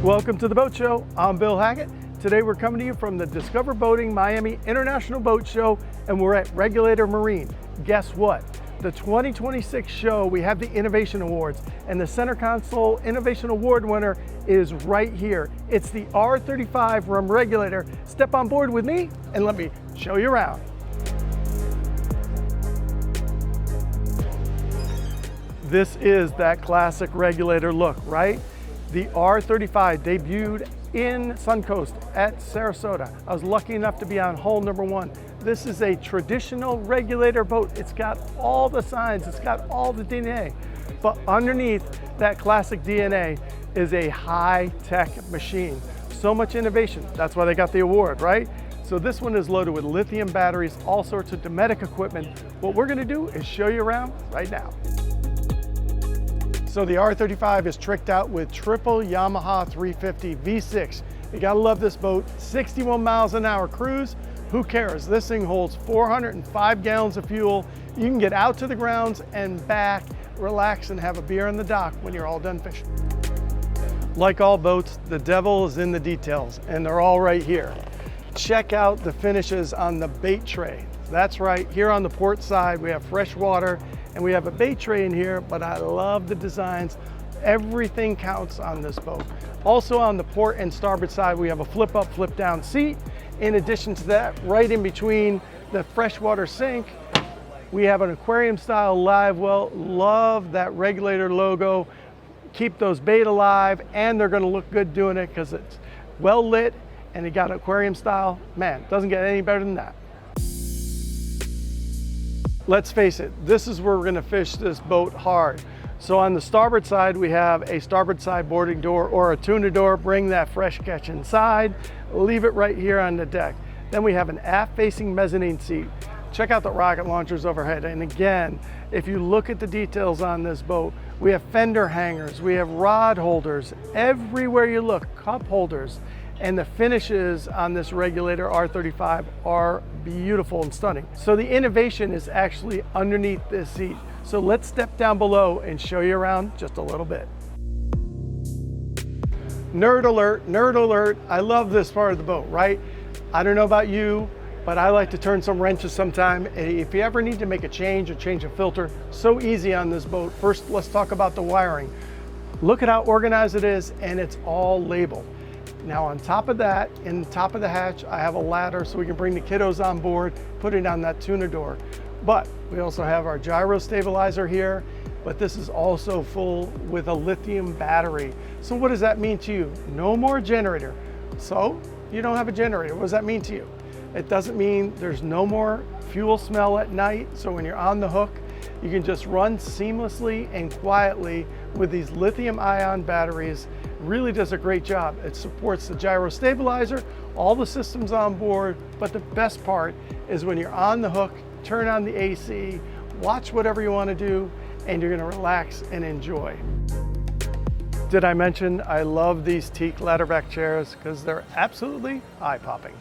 Welcome to the Boat Show. I'm Bill Hackett. Today we're coming to you from the Discover Boating Miami International Boat Show, and we're at Regulator Marine. Guess what? The 2026 show, we have the Innovation Awards, and the Center Console Innovation Award winner is right here. It's the R35 from Regulator. Step on board with me and let me show you around. This is that classic Regulator look, right? The R35 debuted in Suncoast at Sarasota. I was lucky enough to be on hull number 1. This is a traditional Regulator boat. It's got all the signs, it's got all the DNA. But underneath that classic DNA is a high-tech machine. So much innovation, that's why they got the award, right? So this one is loaded with lithium batteries, all sorts of Dometic equipment. What we're gonna do is show you around right now. So the R35 is tricked out with triple Yamaha 350 V6. You gotta love this boat. 61 miles an hour cruise. Who cares? This thing holds 405 gallons of fuel. You can get out to the grounds and back, relax and have a beer on the dock when you're all done fishing. Like all boats, the devil is in the details, and they're all right here. Check out the finishes on the bait tray. That's right, here on the port side, we have fresh water and we have a bait tray in here, but I love the designs. Everything counts on this boat. Also on the port and starboard side, we have a flip up, flip down seat. In addition to that, right in between the freshwater sink, we have an aquarium style live well. Love that Regulator logo. Keep those bait alive, and they're gonna look good doing it because it's well lit and it got aquarium style. Man, doesn't get any better than that. Let's face it, this is where we're gonna fish this boat hard. So on the starboard side, we have a starboard side boarding door or a tuna door. Bring that fresh catch inside, leave it right here on the deck. Then we have an aft facing mezzanine seat. Check out the rocket launchers overhead. And again, if you look at the details on this boat, we have fender hangers, we have rod holders, everywhere you look, cup holders. And the finishes on this Regulator R35 are beautiful and stunning. So the innovation is actually underneath this seat. So let's step down below and show you around just a little bit. Nerd alert, nerd alert. I love this part of the boat, right? I don't know about you, but I like to turn some wrenches sometime. If you ever need to make a change or change a filter, so easy on this boat. First, let's talk about the wiring. Look at how organized it is, and it's all labeled. Now on top of that, in the top of the hatch, I have a ladder so we can bring the kiddos on board, put it on that tuna door. But we also have our gyro stabilizer here, but this is also full with a lithium battery. So what does that mean to you? No more generator. So you don't have a generator. What does that mean to you? It doesn't mean there's no more fuel smell at night. So when you're on the hook, you can just run seamlessly and quietly with these lithium ion batteries. Really does a great job. It supports the gyro stabilizer, all the systems on board, but the best part is when you're on the hook, turn on the AC, watch whatever you want to do, and you're going to relax and enjoy. Did I mention I love these teak ladderback chairs because they're absolutely eye-popping.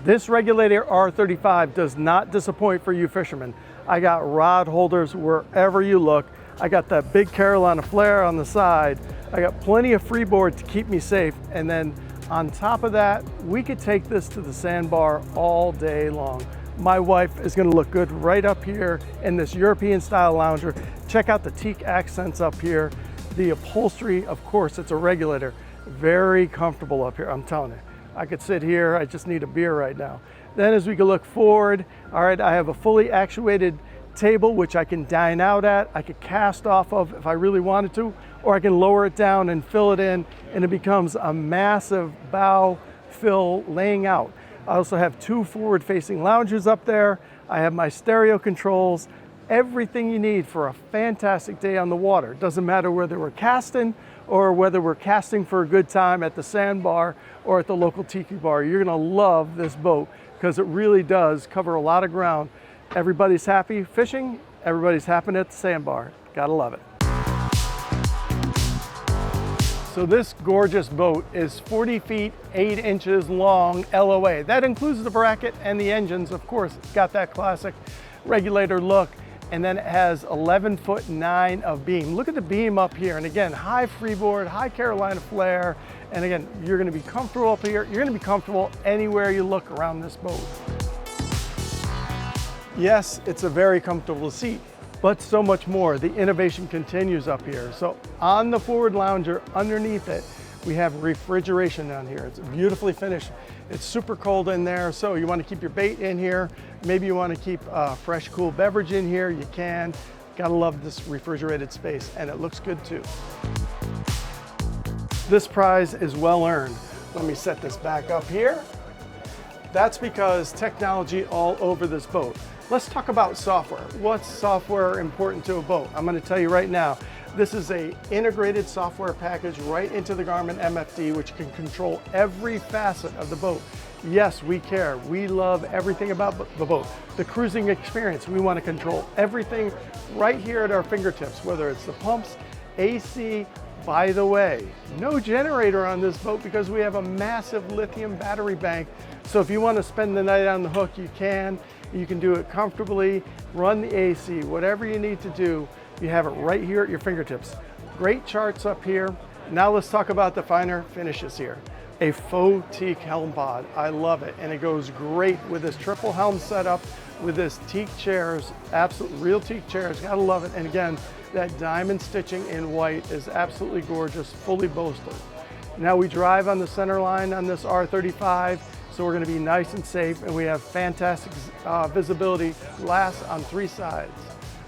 This Regulator R35 does not disappoint for you fishermen. I got rod holders wherever you look. I got that big Carolina flare on the side. I got plenty of freeboard to keep me safe. And then on top of that, we could take this to the sandbar all day long. My wife is gonna look good right up here in this European style lounger. Check out the teak accents up here. The upholstery, of course, it's a Regulator. Very comfortable up here, I'm telling you. I could sit here, I just need a beer right now. Then as we can look forward, all right, I have a fully actuated table which I can dine out at. I could cast off of if I really wanted to, or I can lower it down and fill it in, and it becomes a massive bow fill laying out. I also have 2 forward-facing lounges up there. I have my stereo controls, everything you need for a fantastic day on the water. Doesn't matter whether we're casting or whether we're casting for a good time at the sandbar or at the local tiki bar. You're gonna love this boat because it really does cover a lot of ground. Everybody's happy fishing, everybody's happy at the sandbar. Gotta love it. So this gorgeous boat is 40 feet, 8 inches long LOA. That includes the bracket and the engines, of course. It's got that classic Regulator look. And then it has 11'9" of beam. Look at the beam up here. And again, high freeboard, high Carolina flare. And again, you're gonna be comfortable up here. You're gonna be comfortable anywhere you look around this boat. Yes, it's a very comfortable seat, but so much more. The innovation continues up here. So on the forward lounger, underneath it, we have refrigeration down here. It's beautifully finished. It's super cold in there, so you want to keep your bait in here. Maybe you want to keep a fresh, cool beverage in here, you can. Gotta love this refrigerated space, and it looks good too. This prize is well earned. Let me set this back up here. That's because technology all over this boat. Let's talk about software. What's software important to a boat? I'm going to tell you right now. This is a integrated software package right into the Garmin MFD, which can control every facet of the boat. Yes, we care. We love everything about the boat. The cruising experience, we want to control everything right here at our fingertips, whether it's the pumps, AC. By the way, no generator on this boat because we have a massive lithium battery bank. So if you want to spend the night on the hook, you can. You can do it comfortably, run the AC, whatever you need to do. You have it right here at your fingertips. Great charts up here. Now let's talk about the finer finishes here. A faux teak helm pod. I love it, and it goes great with this triple helm setup, with this teak chairs, absolute real teak chairs. Gotta love it. And again, that diamond stitching in white is absolutely gorgeous, fully bolstered. Now we drive on the center line on this R35, so we're gonna be nice and safe, and we have fantastic visibility glass on 3 sides.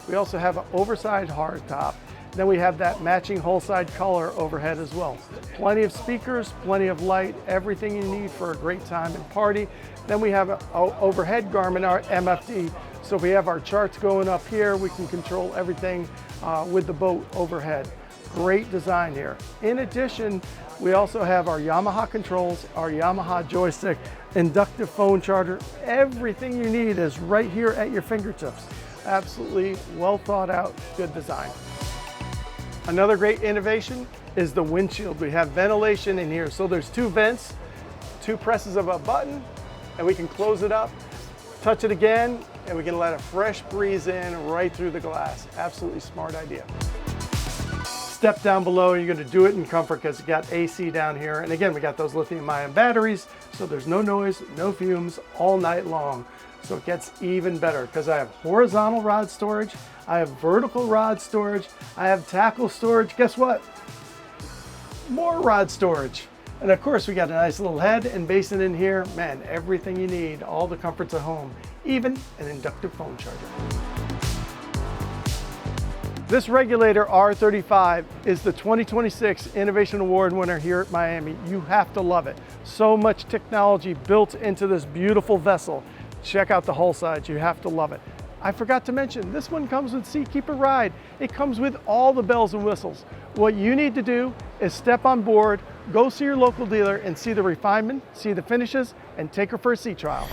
We also have an oversized hardtop. Then we have that matching hull side color overhead as well. Plenty of speakers, plenty of light, everything you need for a great time and party. Then we have an overhead Garmin MFD. So if we have our charts going up here, we can control everything with the boat overhead. Great design here. In addition, we also have our Yamaha controls, our Yamaha joystick, inductive phone charger. Everything you need is right here at your fingertips. Absolutely well thought out, good design. Another great innovation is the windshield. We have ventilation in here. So there's 2 vents, 2 presses of a button, and we can close it up, touch it again, and we can let a fresh breeze in right through the glass. Absolutely smart idea. Step down below, and you're gonna do it in comfort because you got AC down here. And again, we got those lithium-ion batteries, so there's no noise, no fumes all night long. So it gets even better because I have horizontal rod storage, I have vertical rod storage, I have tackle storage. Guess what? More rod storage. And of course, we got a nice little head and basin in here. Man, everything you need, all the comforts of home, even an inductive phone charger. This Regulator R35 is the 2026 Innovation Award winner here at Miami. You have to love it. So much technology built into this beautiful vessel. Check out the hull sides, you have to love it. I forgot to mention, this one comes with Seakeeper Ride. It comes with all the bells and whistles. What you need to do is step on board, go see your local dealer and see the refinement, see the finishes, and take her for a sea trial.